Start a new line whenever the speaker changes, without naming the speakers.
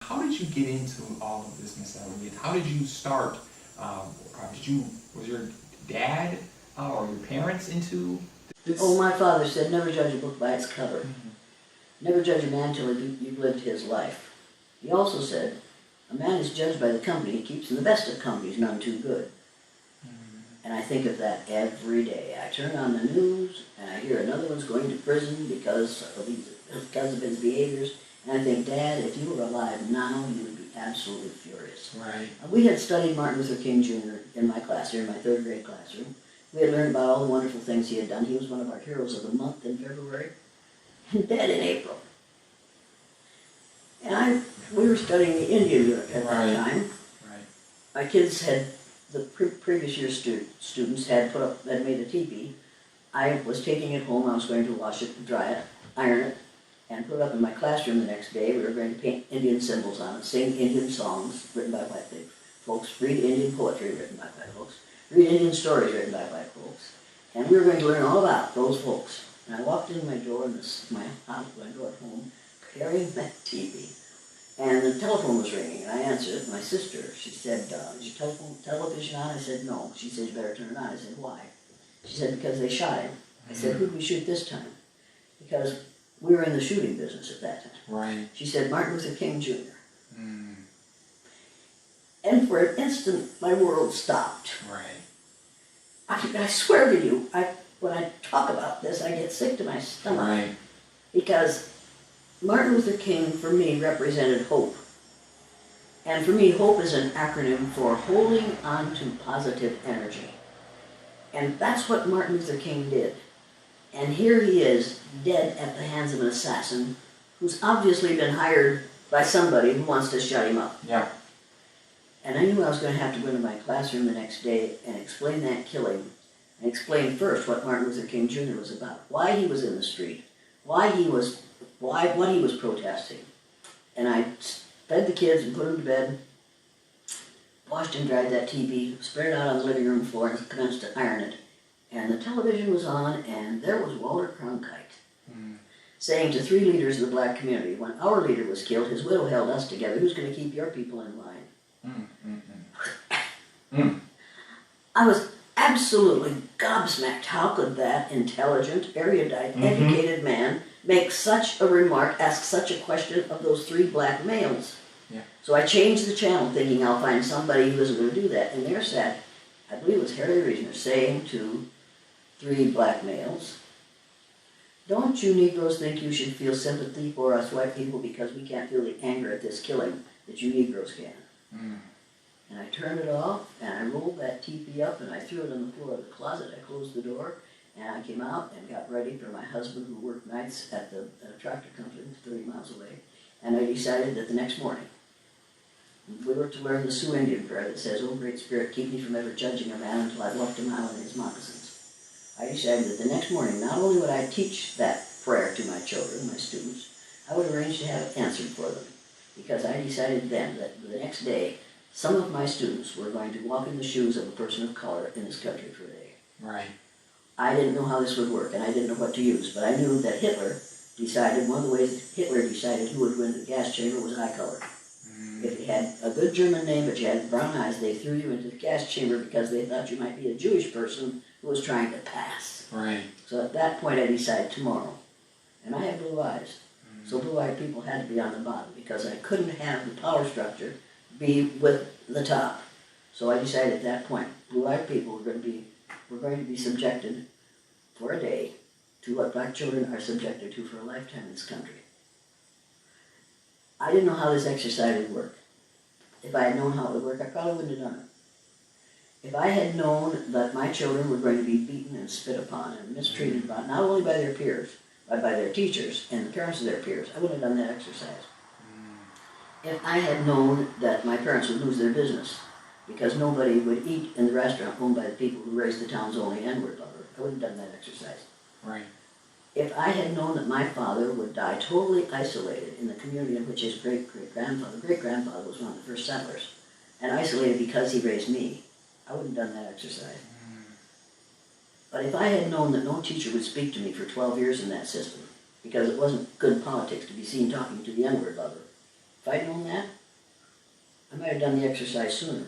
How did you get into all of this, Miss Elliott? How did you start? Was your dad or your parents into this?
Oh, my father said, never judge a book by its cover. Never judge a man till you've lived his life. He also said, a man is judged by the company he keeps, and the best of company is none too good. And I think of that every day. I turn on the news, and I hear another one's going to prison because of his behaviors. And I think, Dad, if you were alive now, you would be absolutely furious.
Right.
We had studied Martin Luther King Jr. in my classroom, my third grade classroom. We had learned about all the wonderful things he had done. He was one of our heroes of the month in February, and dead in April. And we were studying the Indian unit at that time.
Right.
My kids had, the previous year's students had made a teepee. I was taking it home. I was going to wash it, dry it, iron it, and put it up in my classroom the next day. We were going to paint Indian symbols on it, sing Indian songs written by white folks, read Indian poetry written by white folks, read Indian stories written by white folks. And we were going to learn all about those folks. And I walked in my door, my door at home, carrying that teepee. And the telephone was ringing, and I answered it. My sister, she said, is your television on? I said, no. She said, you better turn it on. I said, why? She said, because they shot him. I said, who did we shoot this time? Because we were in the shooting business at that time.
Right.
She said, Martin Luther King Jr. And for an instant, my world stopped.
Right.
I swear to you, when I talk about this, I get sick to my stomach.
Right.
Because Martin Luther King, for me, represented hope. And for me, hope is an acronym for holding on to positive energy. And that's what Martin Luther King did. And here he is, dead at the hands of an assassin who's obviously been hired by somebody who wants to shut him up.
Yeah.
And I knew I was going to have to go into my classroom the next day and explain that killing, and explain first what Martin Luther King Jr. was about, why he was in the street, what he was protesting. And I fed the kids and put them to bed, washed and dried that teepee, spread it out on the living room floor, and commenced to iron it. And the television was on, and there was Walter Cronkite saying to 3 leaders of the black community, when our leader was killed, his widow held us together. Who's going to keep your people in line? I was absolutely gobsmacked. How could that intelligent, erudite, educated man make such a remark, ask such a question of those 3 black males?
Yeah.
So I changed the channel, thinking I'll find somebody who isn't going to do that. And there sat, I believe it was Harry Reasoner, saying to 3 black males, don't you Negroes think you should feel sympathy for us white people because we can't feel the anger at this killing that you Negroes can? And I turned it off, and I rolled that teepee up, and I threw it on the floor of the closet. I closed the door, and I came out and got ready for my husband, who worked nights at a tractor company 30 miles away. And I decided that the next morning, we were to learn the Sioux Indian prayer that says, "Oh, Great Spirit, keep me from ever judging a man until I've left him out in his moccasins." I decided that the next morning, not only would I teach that prayer to my children, my students, I would arrange to have it answered for them. Because I decided then that the next day, some of my students were going to walk in the shoes of a person of color in this country for a day.
Right.
I didn't know how this would work, and I didn't know what to use, but I knew that one of the ways Hitler decided who would win the gas chamber was eye color. If you had a good German name but you had brown eyes, they threw you into the gas chamber because they thought you might be a Jewish person who was trying to pass.
Right.
So at that point I decided tomorrow, and I have blue eyes, so blue-eyed people had to be on the bottom because I couldn't have the power structure be with the top. So I decided at that point, blue-eyed people were going to be subjected for a day to what black children are subjected to for a lifetime in this country. I didn't know how this exercise would work. If I had known how it would work, I probably wouldn't have done it. If I had known that my children were going to be beaten and spit upon and mistreated, not only by their peers, but by their teachers and the parents of their peers, I wouldn't have done that exercise. If I had known that my parents would lose their business because nobody would eat in the restaurant owned by the people who raised the town's only N-word lover, I wouldn't have done that exercise.
Right.
If I had known that my father would die totally isolated in the community in which his great-grandfather was one of the first settlers, and isolated because he raised me, I wouldn't have done that exercise. But if I had known that no teacher would speak to me for 12 years in that system, because it wasn't good politics to be seen talking to the N-word lover, If I'd known that, I might have done the exercise sooner.